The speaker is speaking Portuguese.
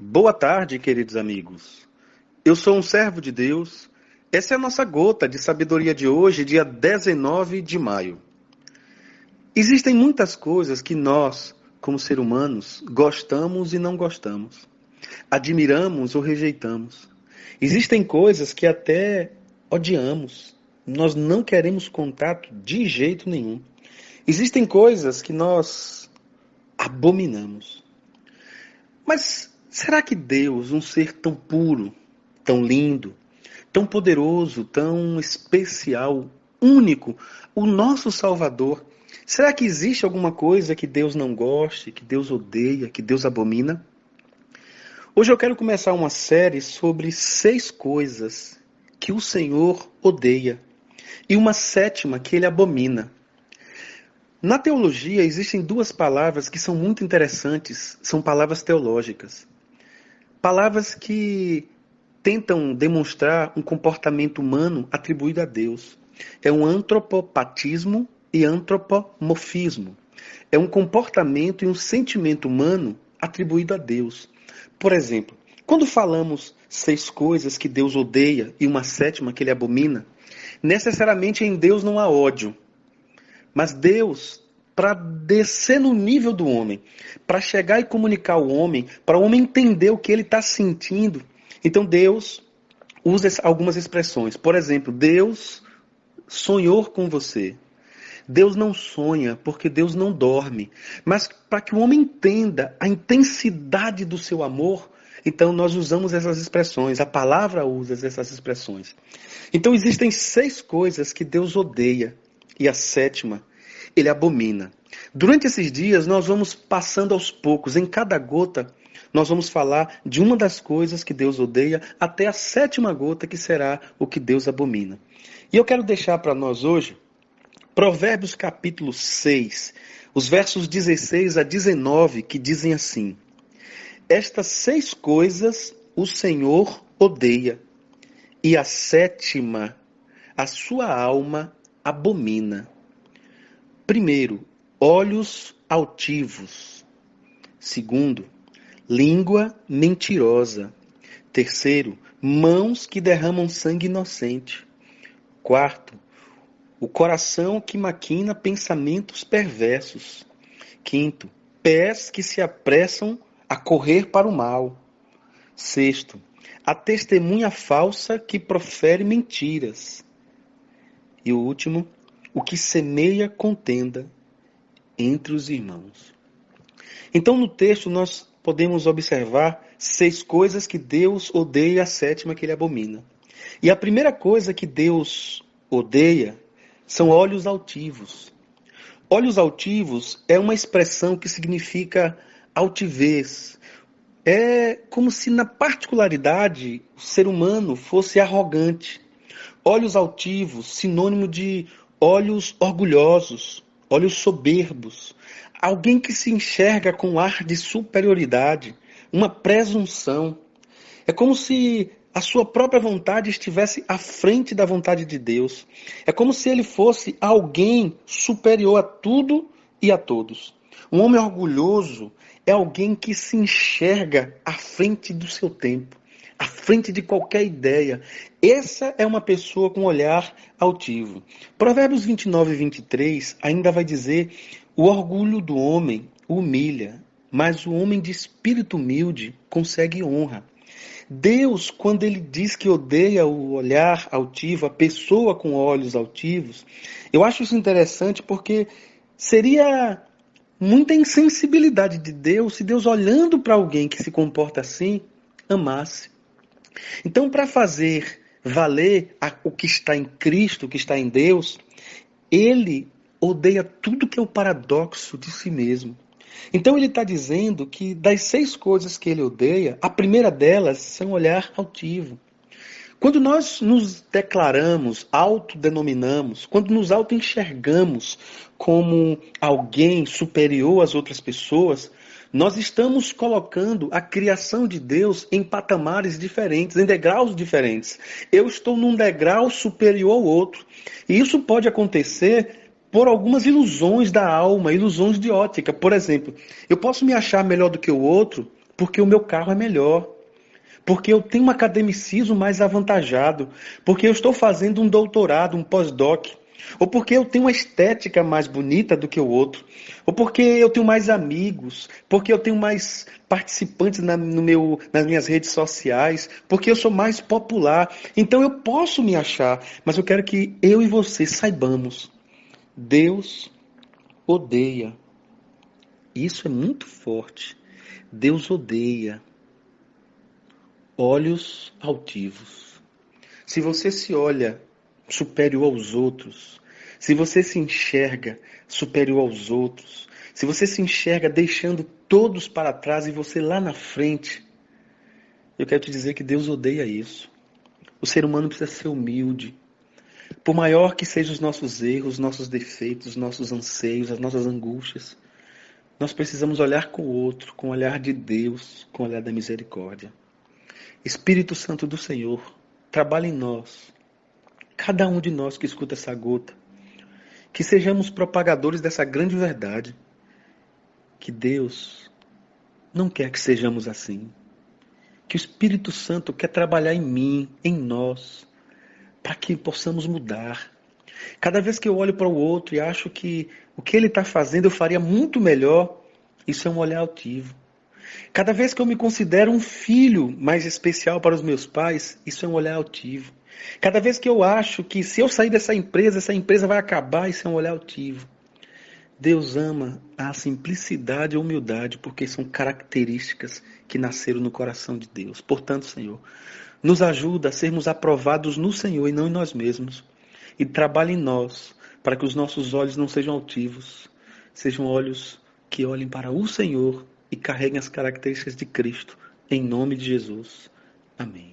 Boa tarde, queridos amigos. Eu sou um servo de Deus. Essa é a nossa gota de sabedoria de hoje, dia 19 de maio. Existem muitas coisas que nós, como seres humanos, gostamos e não gostamos. Admiramos ou rejeitamos. Existem coisas que até odiamos. Nós não queremos contato de jeito nenhum. Existem coisas que nós abominamos. Mas será que Deus, um ser tão puro, tão lindo, tão poderoso, tão especial, único, o nosso Salvador, será que existe alguma coisa que Deus não goste, que Deus odeia, que Deus abomina? Hoje eu quero começar uma série sobre 6 coisas que o Senhor odeia e uma 7ª que ele abomina. Na teologia existem 2 palavras que são muito interessantes, são palavras teológicas. Palavras que tentam demonstrar um comportamento humano atribuído a Deus. É um antropopatismo e antropomorfismo. É um comportamento e um sentimento humano atribuído a Deus. Por exemplo, quando falamos 6 coisas que Deus odeia e uma 7ª que ele abomina, necessariamente em Deus não há ódio. Mas Deus, para descer no nível do homem, para chegar e comunicar ao homem, para o homem entender o que ele está sentindo, então Deus usa algumas expressões. Por exemplo, Deus sonhou com você. Deus não sonha porque Deus não dorme. Mas para que o homem entenda a intensidade do seu amor, então nós usamos essas expressões. A palavra usa essas expressões. Então existem 6 coisas que Deus odeia. E a 7ª, ele abomina. Durante esses dias, nós vamos passando aos poucos. Em cada gota, nós vamos falar de uma das coisas que Deus odeia, até a 7ª gota, que será o que Deus abomina. E eu quero deixar para nós hoje, Provérbios capítulo 6, os versos 16 a 19, que dizem assim: Estas 6 coisas o Senhor odeia, e a 7ª, a sua alma abomina. Primeiro, olhos altivos. Segundo, língua mentirosa. Terceiro, mãos que derramam sangue inocente. Quarto, o coração que maquina pensamentos perversos. Quinto, pés que se apressam a correr para o mal. Sexto, a testemunha falsa que profere mentiras. E o último, o que semeia contenda entre os irmãos. Então, no texto, nós podemos observar 6 coisas que Deus odeia e a 7ª que ele abomina. E a primeira coisa que Deus odeia são olhos altivos. Olhos altivos é uma expressão que significa altivez. É como se, na particularidade, o ser humano fosse arrogante. Olhos altivos, sinônimo de olhos orgulhosos, olhos soberbos, alguém que se enxerga com ar de superioridade, uma presunção. É como se a sua própria vontade estivesse à frente da vontade de Deus. É como se ele fosse alguém superior a tudo e a todos. Um homem orgulhoso é alguém que se enxerga à frente do seu tempo, à frente de qualquer ideia. Essa é uma pessoa com olhar altivo. Provérbios 29 e 23 ainda vai dizer: o orgulho do homem o humilha, mas o homem de espírito humilde consegue honra. Deus, quando ele diz que odeia o olhar altivo, a pessoa com olhos altivos, eu acho isso interessante porque seria muita insensibilidade de Deus se Deus, olhando para alguém que se comporta assim, amasse. Então, para fazer valer o que está em Cristo, o que está em Deus, ele odeia tudo que é o paradoxo de si mesmo. Então ele está dizendo que das 6 coisas que ele odeia, a primeira delas são olhar altivo. Quando nós nos declaramos, autodenominamos, quando nos auto-enxergamos como alguém superior às outras pessoas, nós estamos colocando a criação de Deus em patamares diferentes, em degraus diferentes. Eu estou num degrau superior ao outro. E isso pode acontecer por algumas ilusões da alma, ilusões de ótica. Por exemplo, eu posso me achar melhor do que o outro porque o meu carro é melhor, porque eu tenho um academicismo mais avantajado, porque eu estou fazendo um doutorado, um pós-doc, ou porque eu tenho uma estética mais bonita do que o outro, ou porque eu tenho mais amigos, porque eu tenho mais participantes nas minhas redes sociais, porque eu sou mais popular. Então eu posso me achar, mas eu quero que eu e você saibamos, Deus odeia. Isso é muito forte. Deus odeia olhos altivos. Se você se olha superior aos outros, se você se enxerga superior aos outros, se você se enxerga deixando todos para trás e você lá na frente, eu quero te dizer que Deus odeia isso. O ser humano precisa ser humilde. Por maior que sejam os nossos erros, nossos defeitos, nossos anseios, as nossas angústias, nós precisamos olhar com o outro, com o olhar de Deus, com o olhar da misericórdia. Espírito Santo do Senhor, trabalha em nós, cada um de nós que escuta essa gota, que sejamos propagadores dessa grande verdade, que Deus não quer que sejamos assim, que o Espírito Santo quer trabalhar em mim, em nós, para que possamos mudar. Cada vez que eu olho para o outro e acho que o que ele está fazendo eu faria muito melhor, isso é um olhar altivo. Cada vez que eu me considero um filho mais especial para os meus pais, isso é um olhar altivo. Cada vez que eu acho que se eu sair dessa empresa, essa empresa vai acabar, isso é um olhar altivo. Deus ama a simplicidade e a humildade, porque são características que nasceram no coração de Deus. Portanto, Senhor, nos ajuda a sermos aprovados no Senhor e não em nós mesmos. E trabalhe em nós, para que os nossos olhos não sejam altivos, sejam olhos que olhem para o Senhor e carreguem as características de Cristo. Em nome de Jesus. Amém.